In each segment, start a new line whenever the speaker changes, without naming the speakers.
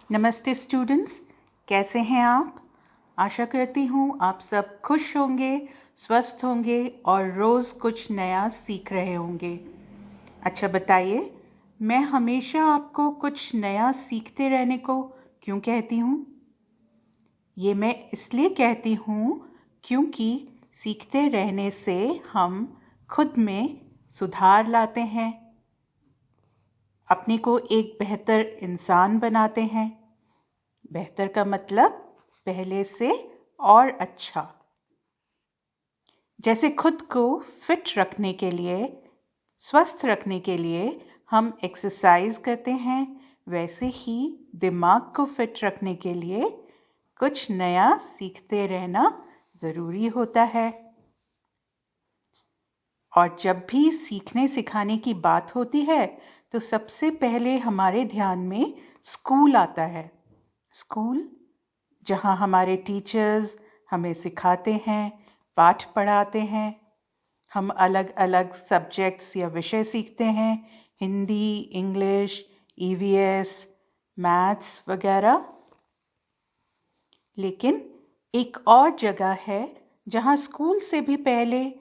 नमस्ते स्टूडेंट्स, कैसे हैं आप? आशा करती हूँ आप सब खुश होंगे, स्वस्थ होंगे और रोज़ कुछ नया सीख रहे होंगे। अच्छा बताइए, मैं हमेशा आपको कुछ नया सीखते रहने को क्यों कहती हूँ? ये मैं इसलिए कहती हूँ क्योंकि सीखते रहने से हम खुद में सुधार लाते हैं, अपने को एक बेहतर इंसान बनाते हैं। बेहतर का मतलब पहले से और अच्छा। जैसे खुद को फिट रखने के लिए, स्वस्थ रखने के लिए हम एक्सरसाइज करते हैं, वैसे ही दिमाग को फिट रखने के लिए कुछ नया सीखते रहना ज़रूरी होता है। और जब भी सीखने सिखाने की बात होती है तो सबसे पहले हमारे ध्यान में स्कूल आता है। स्कूल जहाँ हमारे टीचर्स हमें सिखाते हैं, पाठ पढ़ाते हैं। हम अलग अलग सब्जेक्ट्स या विषय सीखते हैं, हिंदी, इंग्लिश, ईवीएस, मैथ्स वगैरह। लेकिन एक और जगह है जहाँ स्कूल से भी पहले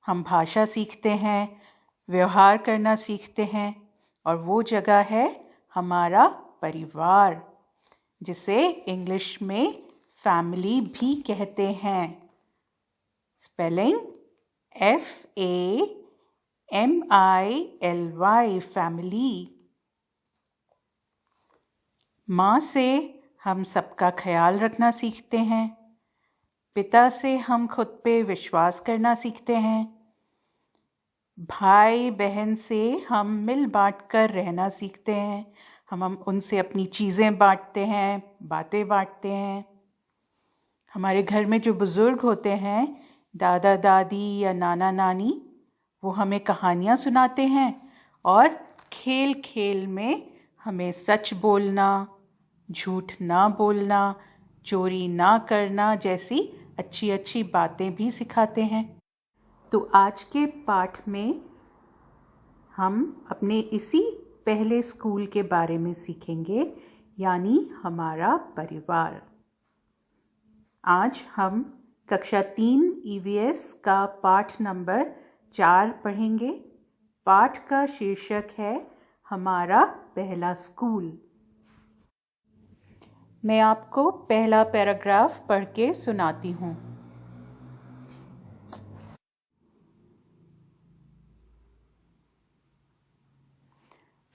हम भाषा सीखते हैं, व्यवहार करना सीखते हैं, और वो जगह है हमारा परिवार, जिसे इंग्लिश में फैमिली भी कहते हैं। Spelling FAMILY, family. माँ से हम सबका ख्याल रखना सीखते हैं, पिता से हम खुद पे विश्वास करना सीखते हैं, भाई बहन से हम मिल बांट कर रहना सीखते हैं। हम उनसे अपनी चीज़ें बांटते हैं, बातें बांटते हैं। हमारे घर में जो बुज़ुर्ग होते हैं, दादा दादी या नाना नानी, वो हमें कहानियाँ सुनाते हैं और खेल खेल में हमें सच बोलना, झूठ ना बोलना, चोरी ना करना जैसी अच्छी अच्छी बातें भी सिखाते हैं। तो आज के पाठ में हम अपने इसी पहले स्कूल के बारे में सीखेंगे, यानी हमारा परिवार। आज हम कक्षा 3 ईवीएस का पाठ नंबर 4 पढ़ेंगे। पाठ का शीर्षक है हमारा पहला स्कूल। मैं आपको पहला पैराग्राफ पढ़ के सुनाती हूँ।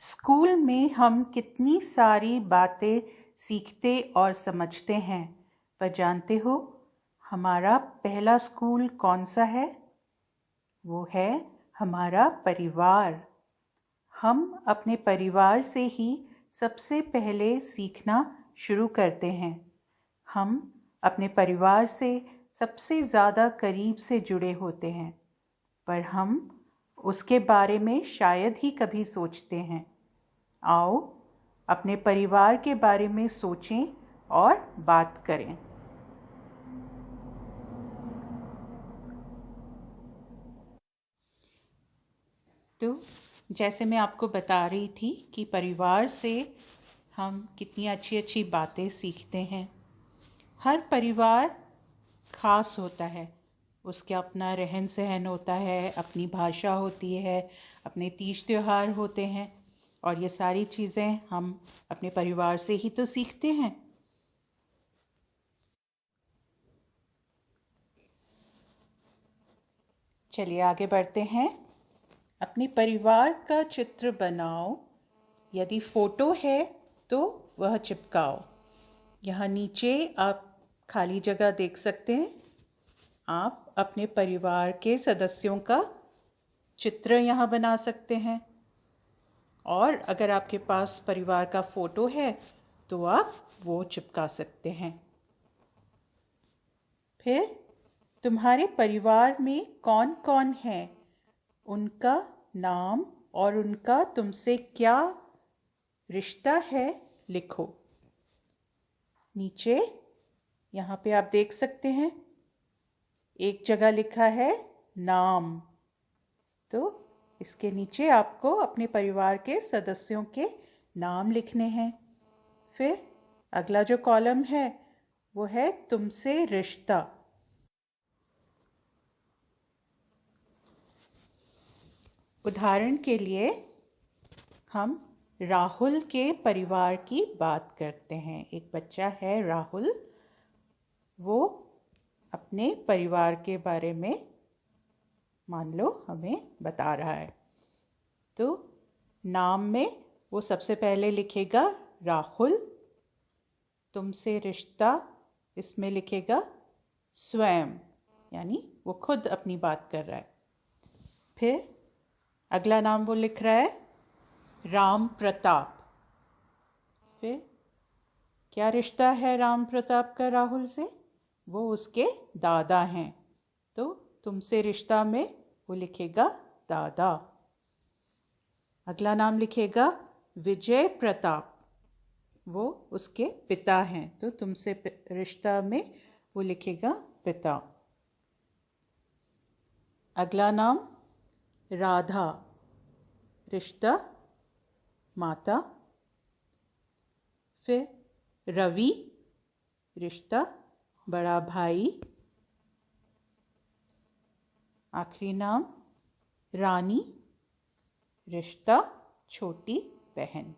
स्कूल में हम कितनी सारी बातें सीखते और समझते हैं, पर जानते हो हमारा पहला स्कूल कौन सा है? वो है हमारा परिवार। हम अपने परिवार से ही सबसे पहले सीखना शुरू करते हैं। हम अपने परिवार से सबसे ज़्यादा करीब से जुड़े होते हैं, पर हम उसके बारे में शायद ही कभी सोचते हैं। आओ अपने परिवार के बारे में सोचें और बात करें। तो जैसे मैं आपको बता रही थी कि परिवार से हम कितनी अच्छी अच्छी बातें सीखते हैं। हर परिवार खास होता है, उसका अपना रहन सहन होता है, अपनी भाषा होती है, अपने तीज त्योहार होते हैं, और ये सारी चीज़ें हम अपने परिवार से ही तो सीखते हैं। चलिए आगे बढ़ते हैं। अपने परिवार का चित्र बनाओ। यदि फोटो है तो वह चिपकाओ। यहाँ नीचे आप खाली जगह देख सकते हैं। आप अपने परिवार के सदस्यों का चित्र यहाँ बना सकते हैं, और अगर आपके पास परिवार का फोटो है तो आप वो चिपका सकते हैं। फिर तुम्हारे परिवार में कौन कौन है, उनका नाम और उनका तुमसे क्या रिश्ता है लिखो। नीचे यहाँ पे आप देख सकते हैं एक जगह लिखा है नाम, तो इसके नीचे आपको अपने परिवार के सदस्यों के नाम लिखने हैं। फिर अगला जो कॉलम है वो है तुमसे रिश्ता। उदाहरण के लिए हम राहुल के परिवार की बात करते हैं। एक बच्चा है राहुल, वो अपने परिवार के बारे में मान लो हमें बता रहा है। तो नाम में वो सबसे पहले लिखेगा राहुल, तुमसे रिश्ता इसमें लिखेगा स्वयं, यानी वो खुद अपनी बात कर रहा है। फिर अगला नाम वो लिख रहा है राम प्रताप। फिर क्या रिश्ता है राम प्रताप का राहुल से? वो उसके दादा हैं, तो तुमसे रिश्ता में वो लिखेगा दादा। अगला नाम लिखेगा विजय प्रताप, वो उसके पिता हैं, तो तुमसे रिश्ता में वो लिखेगा पिता। अगला नाम राधा, रिश्ता माता। फिर रवि, रिश्ता बड़ा भाई। आखिरी नाम रानी, रिश्ता छोटी बहन।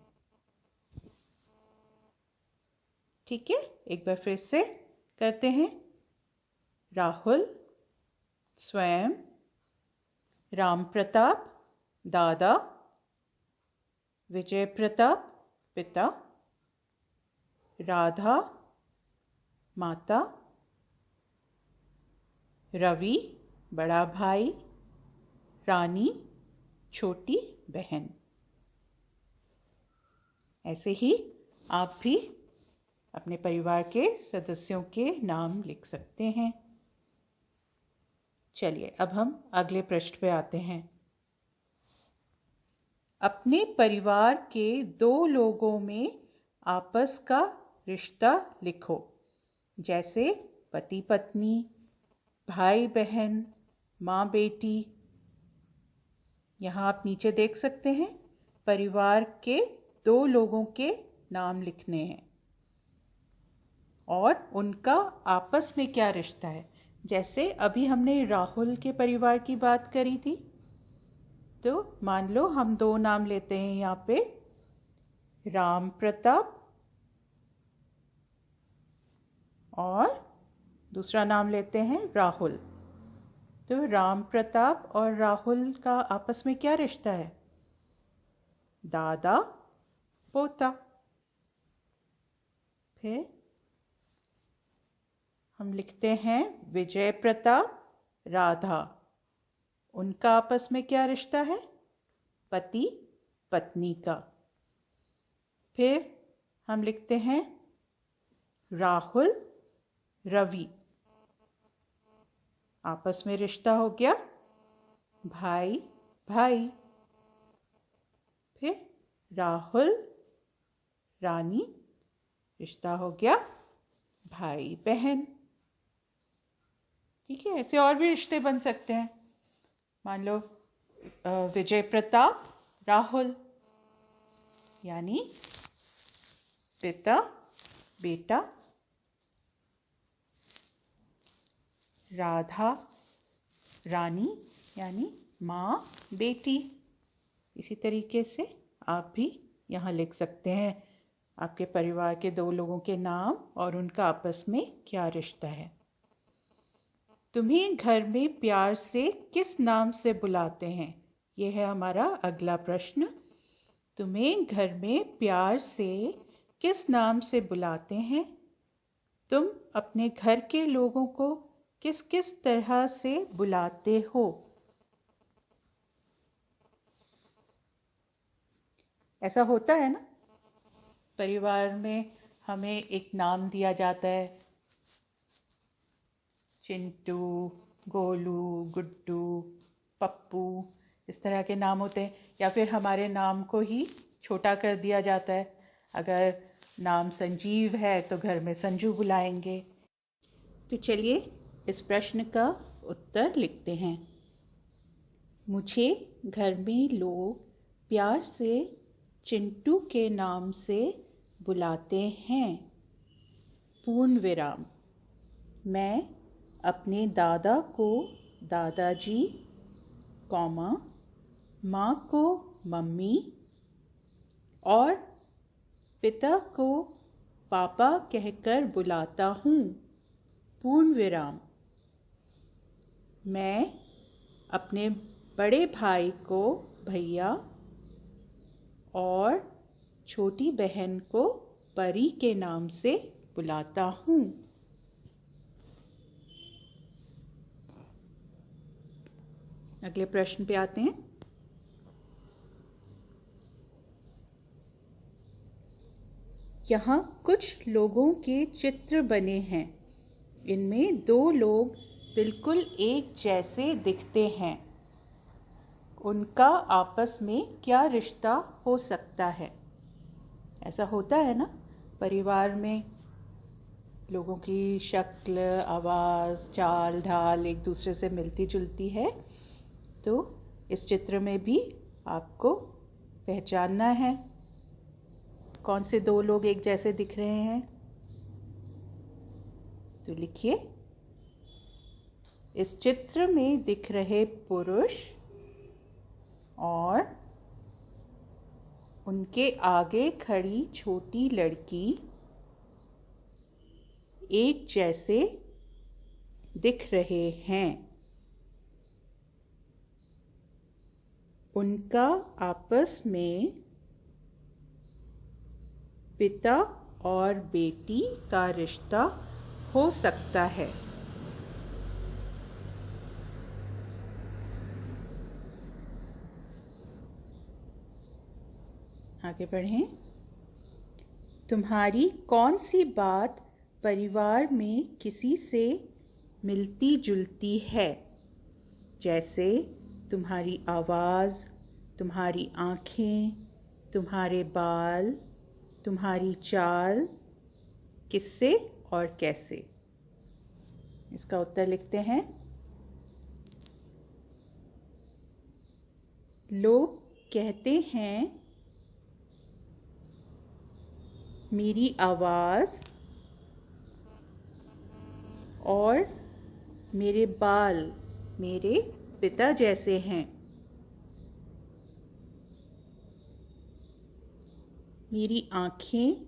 ठीक है, एक बार फिर से करते हैं। राहुल स्वयं, राम प्रताप दादा, विजय प्रताप पिता, राधा माता, रवि बड़ा भाई, रानी छोटी बहन। ऐसे ही आप भी अपने परिवार के सदस्यों के नाम लिख सकते हैं। चलिए अब हम अगले पृष्ठ पे आते हैं। अपने परिवार के 2 लोगों में आपस का रिश्ता लिखो, जैसे पति पत्नी, भाई बहन, माँ बेटी। यहाँ आप नीचे देख सकते हैं परिवार के 2 लोगों के नाम लिखने हैं और उनका आपस में क्या रिश्ता है। जैसे अभी हमने राहुल के परिवार की बात करी थी, तो मान लो हम 2 नाम लेते हैं यहाँ पे, राम प्रताप और दूसरा नाम लेते हैं राहुल। तो राम प्रताप और राहुल का आपस में क्या रिश्ता है? दादा पोता। फिर हम लिखते हैं विजय प्रताप राधा, उनका आपस में क्या रिश्ता है? पति पत्नी का। फिर हम लिखते हैं राहुल रवि, आपस में रिश्ता हो गया भाई भाई। फिर राहुल रानी, रिश्ता हो गया भाई बहन। ठीक है, ऐसे और भी रिश्ते बन सकते हैं। मान लो विजय प्रताप राहुल, यानी पिता बेटा, राधा रानी यानी माँ बेटी। इसी तरीके से आप भी यहाँ लिख सकते हैं आपके परिवार के 2 लोगों के नाम और उनका आपस में क्या रिश्ता है। तुम्हें घर में प्यार से किस नाम से बुलाते हैं? ये है हमारा अगला प्रश्न। तुम्हें घर में प्यार से किस नाम से बुलाते हैं? तुम अपने घर के लोगों को किस किस तरह से बुलाते हो? ऐसा होता है ना, परिवार में हमें एक नाम दिया जाता है, चिंटू, गोलू, गुड्डू, पप्पू, इस तरह के नाम होते हैं। या फिर हमारे नाम को ही छोटा कर दिया जाता है। अगर नाम संजीव है तो घर में संजू बुलाएंगे। तो चलिए इस प्रश्न का उत्तर लिखते हैं। मुझे घर में लोग प्यार से चिंटू के नाम से बुलाते हैं। पूर्ण विराम। मैं अपने दादा को दादाजी, कॉमा, माँ को मम्मी और पिता को पापा कहकर बुलाता हूँ। पूर्ण विराम। मैं अपने बड़े भाई को भैया और छोटी बहन को परी के नाम से बुलाता हूँ। अगले प्रश्न पे आते हैं। यहाँ कुछ लोगों के चित्र बने हैं। इनमें 2 लोग बिल्कुल एक जैसे दिखते हैं। उनका आपस में क्या रिश्ता हो सकता है? ऐसा होता है ना, परिवार में लोगों की शक्ल, आवाज़, चाल ढाल एक दूसरे से मिलती जुलती है। तो इस चित्र में भी आपको पहचानना है कौन से 2 लोग एक जैसे दिख रहे हैं। तो लिखिए, इस चित्र में दिख रहे पुरुष और उनके आगे खड़ी छोटी लड़की एक जैसे दिख रहे हैं। उनका आपस में पिता और बेटी का रिश्ता हो सकता है। आगे बढ़ें। तुम्हारी कौन सी बात परिवार में किसी से मिलती जुलती है? जैसे तुम्हारी आवाज़, तुम्हारी आँखें, तुम्हारे बाल, तुम्हारी चाल, किससे और कैसे? इसका उत्तर लिखते हैं। लोग कहते हैं मेरी आवाज़ और मेरे बाल मेरे पिता जैसे हैं। मेरी आँखें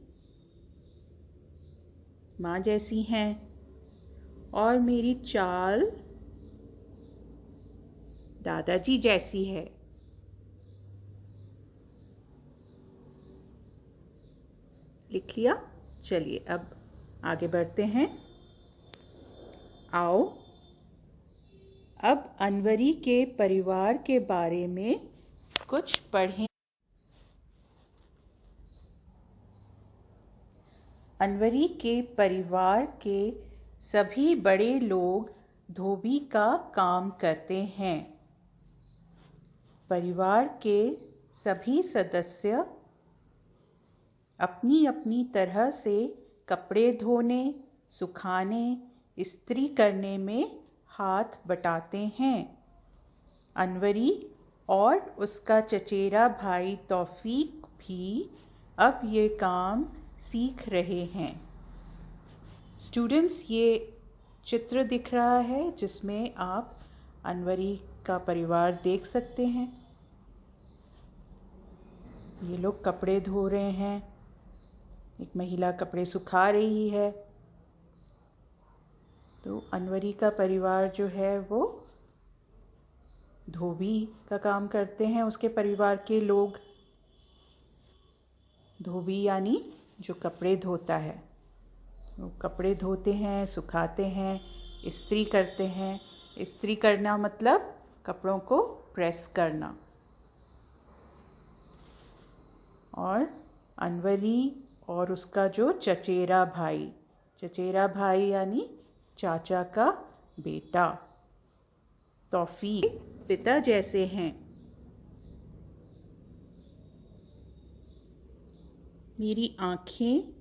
माँ जैसी हैं और मेरी चाल दादाजी जैसी है। लिख लिया? चलिए अब आगे बढ़ते हैं। आओ अब अनवरी के परिवार के बारे में कुछ पढ़ें। अनवरी के परिवार के सभी बड़े लोग धोबी का काम करते हैं। परिवार के सभी सदस्य अपनी अपनी तरह से कपड़े धोने, सुखाने, इस्त्री करने में हाथ बटाते हैं। अनवरी और उसका चचेरा भाई तौफीक भी अब ये काम सीख रहे हैं। स्टूडेंट्स, ये चित्र दिख रहा है जिसमें आप अनवरी का परिवार देख सकते हैं। ये लोग कपड़े धो रहे हैं। एक महिला कपड़े सुखा रही है। तो अनवरी का परिवार जो है वो धोबी का काम करते हैं। उसके परिवार के लोग, धोबी यानी जो कपड़े धोता है, वो कपड़े धोते हैं, सुखाते हैं, इस्त्री करते हैं। इस्त्री करना मतलब कपड़ों को प्रेस करना। और अनवरी और उसका जो चचेरा भाई यानी चाचा का बेटा तौफीक पिता जैसे हैं। मेरी आँखें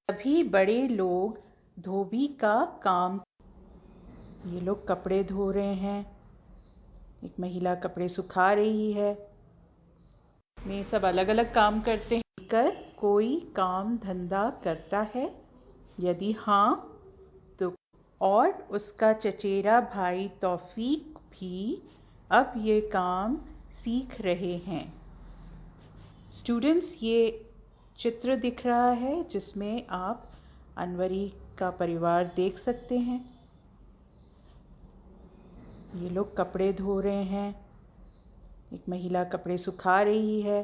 सभी बड़े लोग धोबी का काम। ये लोग कपड़े धो रहे हैं। एक महिला कपड़े सुखा रही है। में सब अलग अलग काम करते हैं। मिलकर कोई काम धंधा करता है? यदि हाँ तो। और उसका चचेरा भाई तौफीक भी अब ये काम सीख रहे हैं। स्टूडेंट्स, ये चित्र दिख रहा है जिसमें आप अनवरी का परिवार देख सकते हैं। ये लोग कपड़े धो रहे हैं। एक महिला कपड़े सुखा रही है।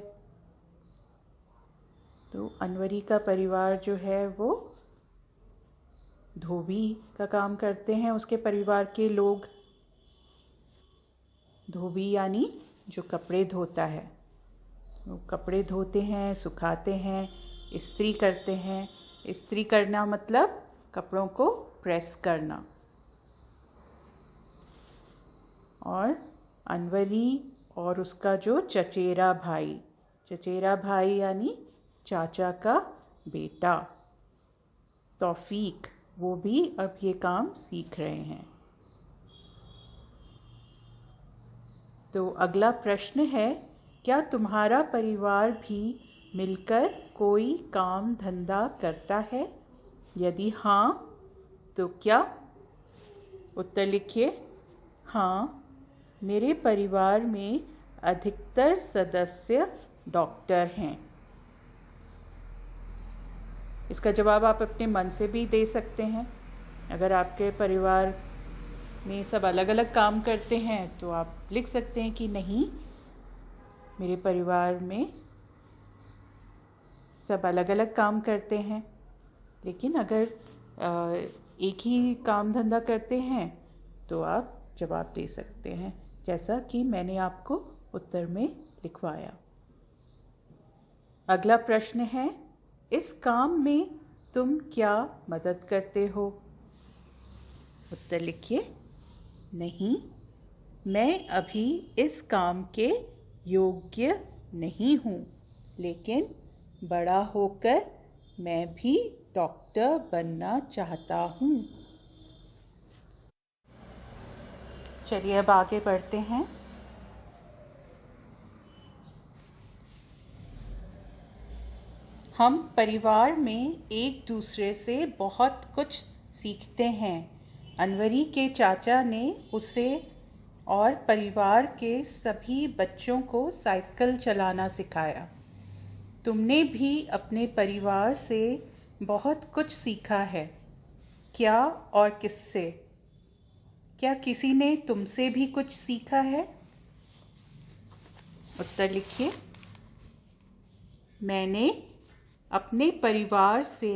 तो अनवरी का परिवार जो है वो धोबी का काम करते हैं। उसके परिवार के लोग, धोबी यानी जो कपड़े धोता है, वो कपड़े धोते हैं, सुखाते हैं, इस्त्री करते हैं। इस्त्री करना मतलब कपड़ों को प्रेस करना। और अनवरी और उसका जो चचेरा भाई यानी चाचा का बेटा तौफीक, वो भी अब ये काम सीख रहे हैं। तो अगला प्रश्न है, क्या तुम्हारा परिवार भी मिलकर कोई काम धंधा करता है? यदि हाँ तो क्या? उत्तर लिखिए। हाँ, मेरे परिवार में अधिकतर सदस्य डॉक्टर हैं। इसका जवाब आप अपने मन से भी दे सकते हैं। अगर आपके परिवार में सब अलग अलग काम करते हैं तो आप लिख सकते हैं कि नहीं, मेरे परिवार में सब अलग अलग काम करते हैं। लेकिन अगर एक ही काम धंधा करते हैं तो आप जवाब दे सकते हैं, जैसा कि मैंने आपको उत्तर में लिखवाया। अगला प्रश्न है, इस काम में तुम क्या मदद करते हो? उत्तर लिखिए। नहीं, मैं अभी इस काम के योग्य नहीं हूँ, लेकिन बड़ा होकर मैं भी डॉक्टर बनना चाहता हूँ। चलिए अब आगे बढ़ते हैं। हम परिवार में एक दूसरे से बहुत कुछ सीखते हैं। अनवरी के चाचा ने उसे और परिवार के सभी बच्चों को साइकिल चलाना सिखाया। तुमने भी अपने परिवार से बहुत कुछ सीखा है। क्या और किससे? क्या किसी ने तुमसे भी कुछ सीखा है? उत्तर लिखिए। मैंने अपने परिवार से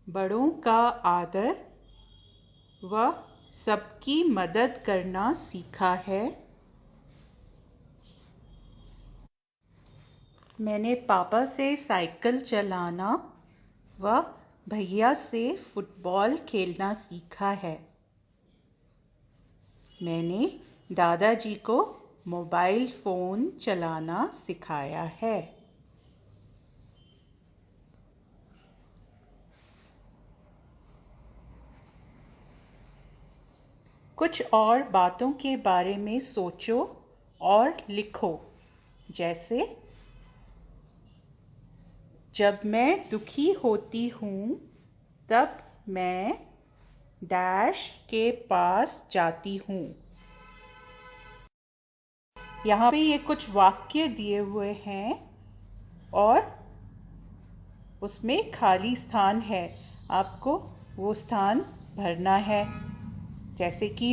बड़ों का आदर व सबकी मदद करना सीखा है। मैंने पापा से साइकिल चलाना व भैया से फुटबॉल खेलना सीखा है। मैंने दादाजी को मोबाइल फ़ोन चलाना सिखाया है। कुछ और बातों के बारे में सोचो और लिखो, जैसे जब मैं दुखी होती हूँ तब मैं डैश के पास जाती हूँ। यहाँ पे ये कुछ वाक्य दिए हुए हैं और उसमें खाली स्थान है, आपको वो स्थान भरना है। जैसे कि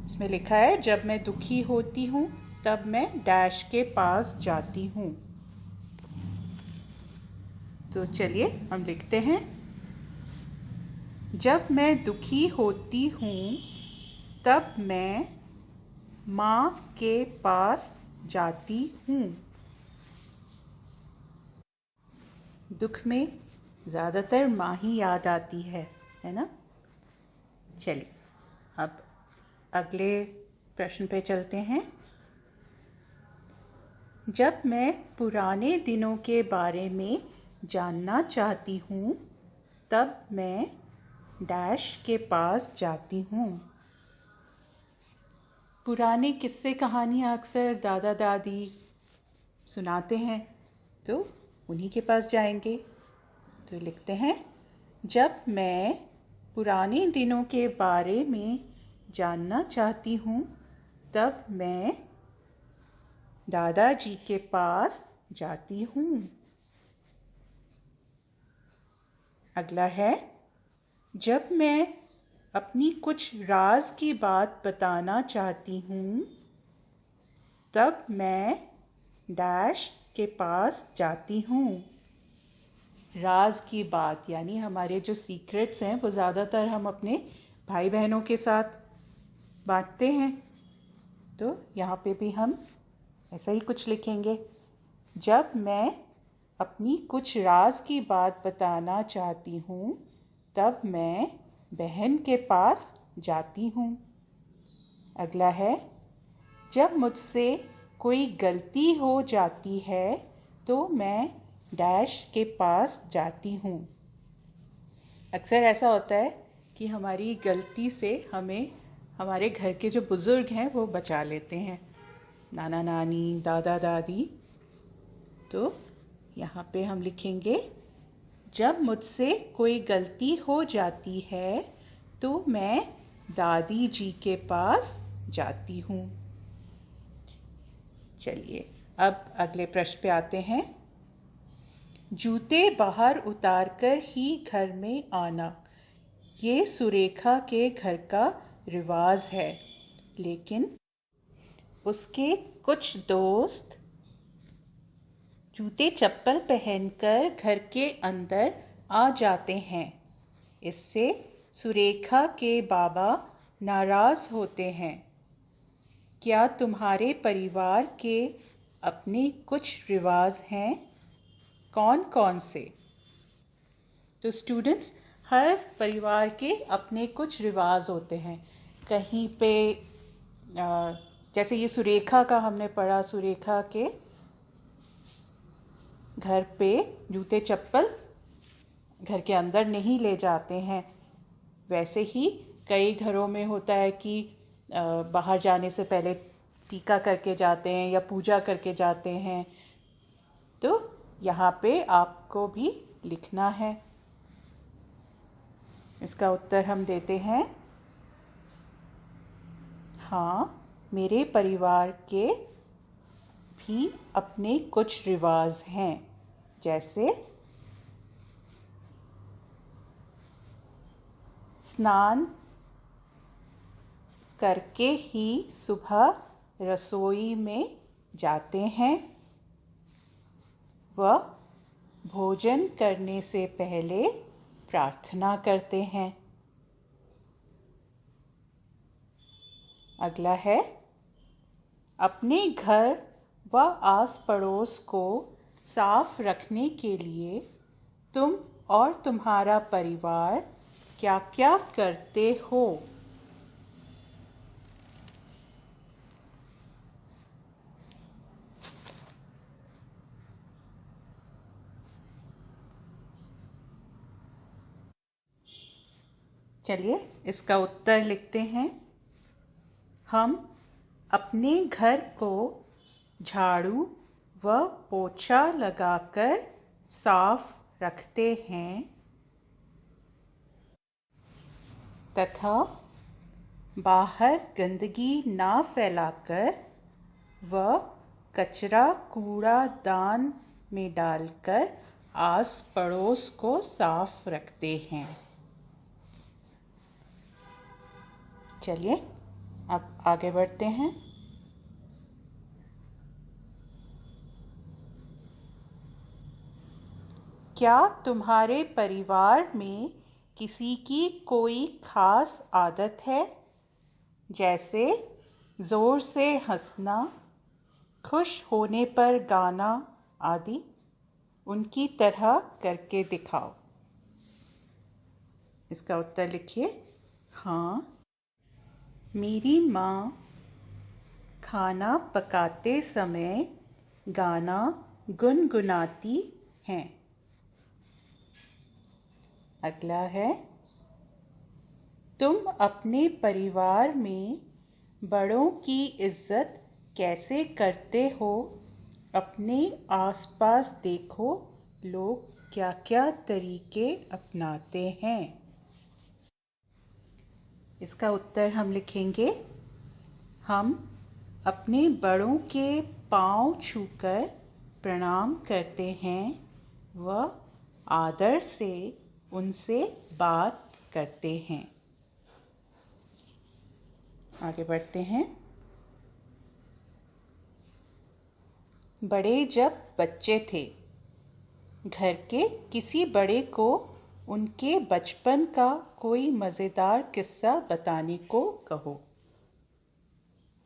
इसमें लिखा है, जब मैं दुखी होती हूँ तब मैं डैश के पास जाती हूँ। तो चलिए हम लिखते हैं, जब मैं दुखी होती हूँ तब मैं माँ के पास जाती हूँ। दुख में ज़्यादातर माँ ही याद आती है ना? चलिए अब अगले प्रश्न पे चलते हैं। जब मैं पुराने दिनों के बारे में जानना चाहती हूँ तब मैं डैश के पास जाती हूँ। पुराने किस्से कहानियाँ अक्सर दादा दादी सुनाते हैं, तो उन्हीं के पास जाएंगे। तो लिखते हैं, जब मैं पुराने दिनों के बारे में जानना चाहती हूँ तब मैं दादाजी के पास जाती हूँ। अगला है, जब मैं अपनी कुछ राज की बात बताना चाहती हूँ तब मैं डैश के पास जाती हूँ। राज की बात यानी हमारे जो सीक्रेट्स हैं वो ज़्यादातर हम अपने भाई बहनों के साथ बांटते हैं। तो यहाँ पे भी हम ऐसा ही कुछ लिखेंगे, जब मैं अपनी कुछ राज की बात बताना चाहती हूँ तब मैं बहन के पास जाती हूँ। अगला है, जब मुझसे कोई गलती हो जाती है तो मैं डैश के पास जाती हूँ। अक्सर ऐसा होता है कि हमारी गलती से हमें हमारे घर के जो बुज़ुर्ग हैं वो बचा लेते हैं, नाना नानी, दादा दादी। तो यहाँ पे हम लिखेंगे, जब मुझसे कोई गलती हो जाती है तो मैं दादी जी के पास जाती हूँ। चलिए अब अगले प्रश्न पे आते हैं। जूते बाहर उतारकर ही घर में आना, ये सुरेखा के घर का रिवाज है, लेकिन उसके कुछ दोस्त जूते चप्पल पहनकर घर के अंदर आ जाते हैं। इससे सुरेखा के बाबा नाराज़ होते हैं। क्या तुम्हारे परिवार के अपने कुछ रिवाज हैं? कौन कौन से? तो स्टूडेंट्स, हर परिवार के अपने कुछ रिवाज होते हैं। कहीं पे जैसे ये सुरेखा का हमने पढ़ा, सुरेखा के घर पे जूते चप्पल घर के अंदर नहीं ले जाते हैं। वैसे ही कई घरों में होता है कि बाहर जाने से पहले टीका करके जाते हैं या पूजा करके जाते हैं। तो यहाँ पे आपको भी लिखना है। इसका उत्तर हम देते हैं, हाँ, मेरे परिवार के भी अपने कुछ रिवाज हैं। जैसे स्नान करके ही सुबह रसोई में जाते हैं व भोजन करने से पहले प्रार्थना करते हैं। अगला है, अपने घर व आस पड़ोस को साफ रखने के लिए तुम और तुम्हारा परिवार क्या क्या करते हो? चलिए इसका उत्तर लिखते हैं। हम अपने घर को झाड़ू व पोछा लगाकर साफ रखते हैं तथा बाहर गंदगी ना फैलाकर व कचरा कूड़ादान में डालकर आस पड़ोस को साफ रखते हैं। चलिए अब आगे बढ़ते हैं। क्या तुम्हारे परिवार में किसी की कोई खास आदत है, जैसे ज़ोर से हंसना, खुश होने पर गाना आदि? उनकी तरह करके दिखाओ। इसका उत्तर लिखिए, हाँ, मेरी माँ खाना पकाते समय गाना गुनगुनाती हैं। अगला है, तुम अपने परिवार में बड़ों की इज्जत कैसे करते हो? अपने आसपास देखो, लोग क्या क्या तरीके अपनाते हैं। इसका उत्तर हम लिखेंगे, हम अपने बड़ों के पांव छूकर प्रणाम करते हैं व आदर से उनसे बात करते हैं। आगे बढ़ते हैं। बड़े जब बच्चे थे, घर के किसी बड़े को उनके बचपन का कोई मज़ेदार किस्सा बताने को कहो।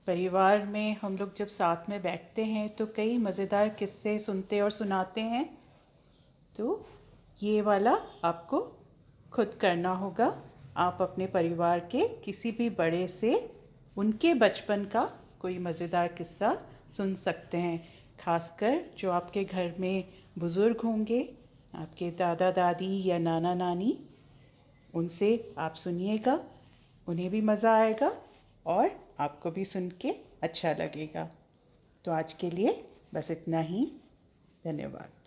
परिवार में हम लोग जब साथ में बैठते हैं तो कई मज़ेदार किस्से सुनते और सुनाते हैं। तो ये वाला आपको खुद करना होगा। आप अपने परिवार के किसी भी बड़े से उनके बचपन का कोई मज़ेदार किस्सा सुन सकते हैं। खासकर जो आपके घर में बुज़ुर्ग होंगे, आपके दादा दादी या नाना नानी, उनसे आप सुनिएगा, उन्हें भी मज़ा आएगा और आपको भी सुन के अच्छा लगेगा। तो आज के लिए बस इतना ही। धन्यवाद।